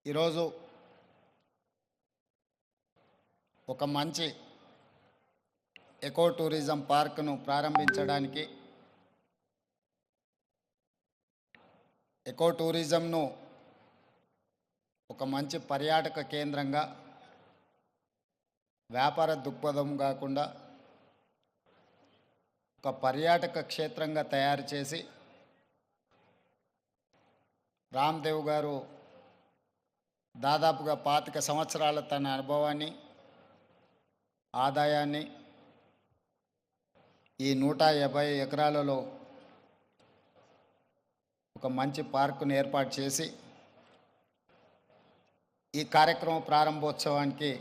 ఈరోజు ఒక మంచి ఎకో టూరిజం పార్క్ను ప్రారంభించడానికి ఎకో టూరిజంను ఒక మంచి పర్యాటక కేంద్రంగా వ్యాపార దృక్పథం కాకుండా ఒక పర్యాటక క్షేత్రంగా తయారు చేసి రామ్దేవ్ గారు దాదాపుగా 25 సంవత్సరాల తన అనుభవాన్ని ఆదాయాన్ని ఈ 150 ఎకరాలలో ఒక మంచి పార్కును ఏర్పాటు చేసి ఈ కార్యక్రమం ప్రారంభోత్సవానికి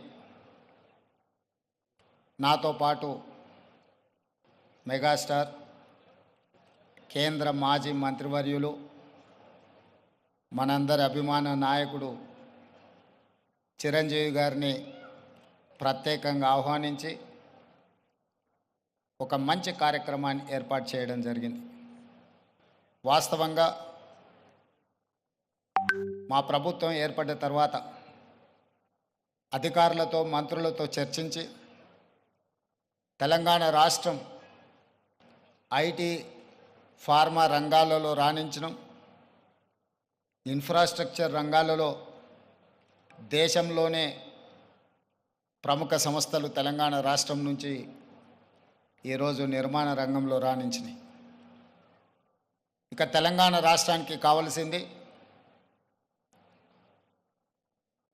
నాతో పాటు మెగాస్టార్ కేంద్ర మాజీ మంత్రివర్యులు మనందరి అభిమాన నాయకుడు చిరంజీవి గారిని ప్రత్యేకంగా ఆహ్వానించి ఒక మంచి కార్యక్రమాన్ని ఏర్పాటు చేయడం జరిగింది. వాస్తవంగా మా ప్రభుత్వం ఏర్పడిన తర్వాత అధికారులతో మంత్రులతో చర్చించి తెలంగాణ రాష్ట్రం ఐటీ ఫార్మా రంగాలలో రాణించడం, ఇన్ఫ్రాస్ట్రక్చర్ రంగాలలో దేశంలోనే ప్రముఖ సంస్థలు తెలంగాణ రాష్ట్రం నుంచి ఈరోజు నిర్మాణ రంగంలో రాణించినాయి. ఇక తెలంగాణ రాష్ట్రానికి కావలసింది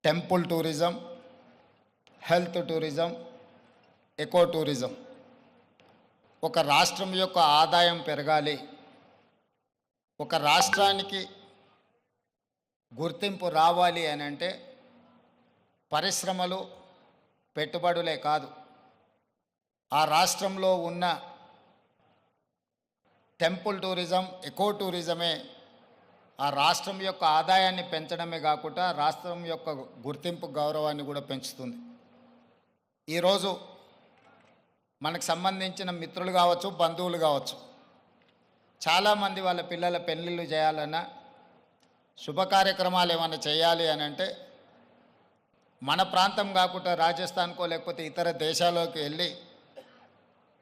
temple tourism, health tourism, eco tourism. ఒక రాష్ట్రం యొక్క ఆదాయం పెరగాలి, ఒక రాష్ట్రానికి గుర్తింపు రావాలి అని అంటే పరిశ్రమలు, పెట్టుబడులే కాదు, ఆ రాష్ట్రంలో ఉన్న టెంపుల్ టూరిజం, ఎకో టూరిజమే ఆ రాష్ట్రం యొక్క ఆదాయాన్ని పెంచడమే కాకుండా రాష్ట్రం యొక్క గుర్తింపు గౌరవాన్ని కూడా పెంచుతుంది. ఈరోజు మనకు సంబంధించిన మిత్రులు కావచ్చు, బంధువులు కావచ్చు, చాలామంది వాళ్ళ పిల్లల పెళ్ళిళ్ళు చేయాలన్నా, శుభ కార్యక్రమాలు ఏమైనా చేయాలి అని అంటే మన ప్రాంతం కాకుండా రాజస్థాన్కో లేకపోతే ఇతర దేశాల్లోకి వెళ్ళి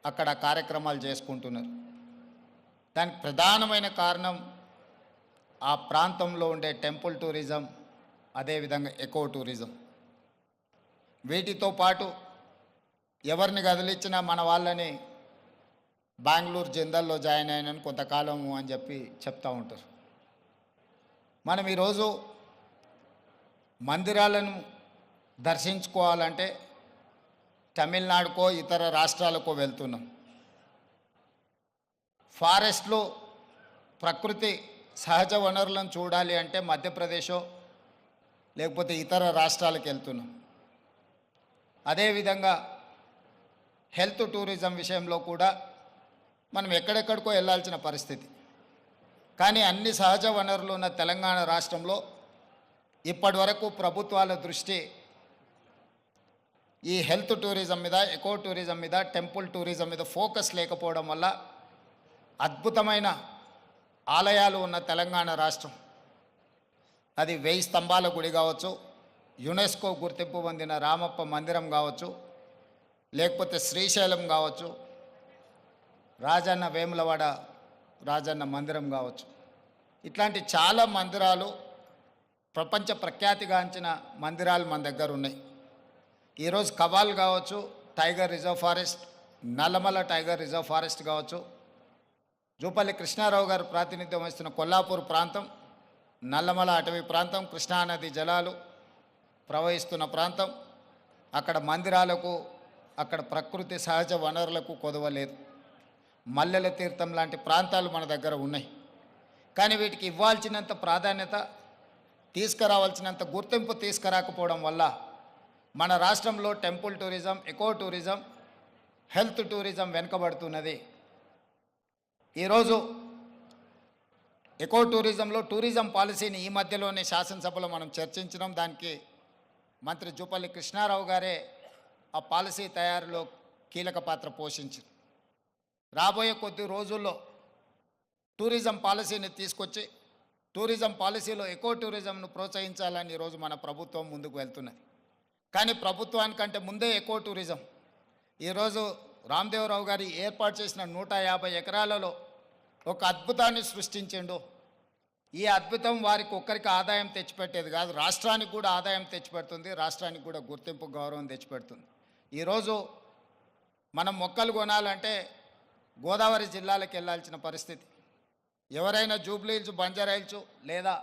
అక్కడ కార్యక్రమాలు చేసుకుంటున్నారు. దానికి ప్రధానమైన కారణం ఆ ప్రాంతంలో ఉండే టెంపుల్ టూరిజం, అదేవిధంగా ఎకో టూరిజం. వీటితో పాటు ఎవరిని కదిలిచ్చినా మన వాళ్ళని బెంగళూరు జిందాల్లో జాయిన్ అయినని కొంతకాలము అని చెప్పి చెప్తూ ఉంటారు. మనం ఈరోజు మందిరాలను దర్శించుకోవాలంటే తమిళనాడుకో ఇతర రాష్ట్రాలకో వెళ్తున్నాం. ఫారెస్ట్లో ప్రకృతి సహజ వనరులను చూడాలి అంటే మధ్యప్రదేశో లేకపోతే ఇతర రాష్ట్రాలకు వెళ్తున్నాం. అదేవిధంగా హెల్త్ టూరిజం విషయంలో కూడా మనం ఎక్కడెక్కడికో వెళ్ళాల్సిన పరిస్థితి. కానీ అన్ని సహజ వనరులు ఉన్న తెలంగాణ రాష్ట్రంలో ఇప్పటి వరకు ప్రభుత్వాల దృష్టి ఈ హెల్త్ టూరిజం మీద, ఎకో టూరిజం మీద, టెంపుల్ టూరిజం మీద ఫోకస్ లేకపోవడం వల్ల అద్భుతమైన ఆలయాలు ఉన్న తెలంగాణ రాష్ట్రం, అది 1000 స్తంభాల గుడి కావచ్చు, యునెస్కో గుర్తింపు పొందిన రామప్ప మందిరం కావచ్చు, లేకపోతే శ్రీశైలం కావచ్చు, రాజన్న వేములవాడ రాజన్న మందిరం కావచ్చు, ఇట్లాంటి చాలా మందిరాలు, ప్రపంచ ప్రఖ్యాతిగాంచిన మందిరాలు మన దగ్గర ఉన్నాయి. ఈరోజు కవాల్ కావచ్చు, tiger reserve forest, Nallamala tiger reserve forest కావచ్చు, జూపల్లి కృష్ణారావు గారు ప్రాతినిధ్యం వహిస్తున్న కొల్లాపూర్ ప్రాంతం, నల్లమల అటవీ ప్రాంతం, కృష్ణానది జలాలు ప్రవహిస్తున్న ప్రాంతం, అక్కడ మందిరాలకు, అక్కడ ప్రకృతి సహజ వనరులకు కొదవలేదు. మల్లెల తీర్థం లాంటి ప్రాంతాలు మన దగ్గర ఉన్నాయి. కానీ వీటికి ఇవ్వాల్సినంత ప్రాధాన్యత, తీసుకురావాల్సినంత గుర్తింపు తీసుకురాకపోవడం వల్ల మన రాష్ట్రంలో temple tourism, eco tourism, health tourism వెనుకబడుతున్నది. ఈరోజు ఎకో టూరిజంలో టూరిజం పాలసీని ఈ మధ్యలోనే శాసనసభలో మనం చర్చించడం, దానికి మంత్రి జూపల్లి కృష్ణారావు గారే ఆ పాలసీ తయారీలో కీలక పాత్ర పోషించారు. రాబోయే కొద్ది రోజుల్లో టూరిజం పాలసీని తీసుకొచ్చి టూరిజం పాలసీలో ఎకో టూరిజంను ప్రోత్సహించాలని ఈరోజు మన ప్రభుత్వం ముందుకు వెళ్తున్నది. కానీ ప్రభుత్వానికంటే ముందే ఎకో టూరిజం ఈరోజు రామదేవరావు గారి ఏర్పాటు చేసిన 150 ఎకరాలలో ఒక అద్భుతాన్ని సృష్టించిండు. ఈ అద్భుతం వారికి ఒక్కరికి ఆదాయం తెచ్చిపెట్టేది కాదు, రాష్ట్రానికి కూడా ఆదాయం తెచ్చిపెడుతుంది, రాష్ట్రానికి కూడా గుర్తింపు గౌరవం తెచ్చిపెడుతుంది. ఈరోజు మనం మొక్కలు కొనాలంటే గోదావరి జిల్లాలకు వెళ్ళాల్సిన పరిస్థితి. ఎవరైనా జూబ్లీ హిల్స్, బంజారా హిల్స్ లేదా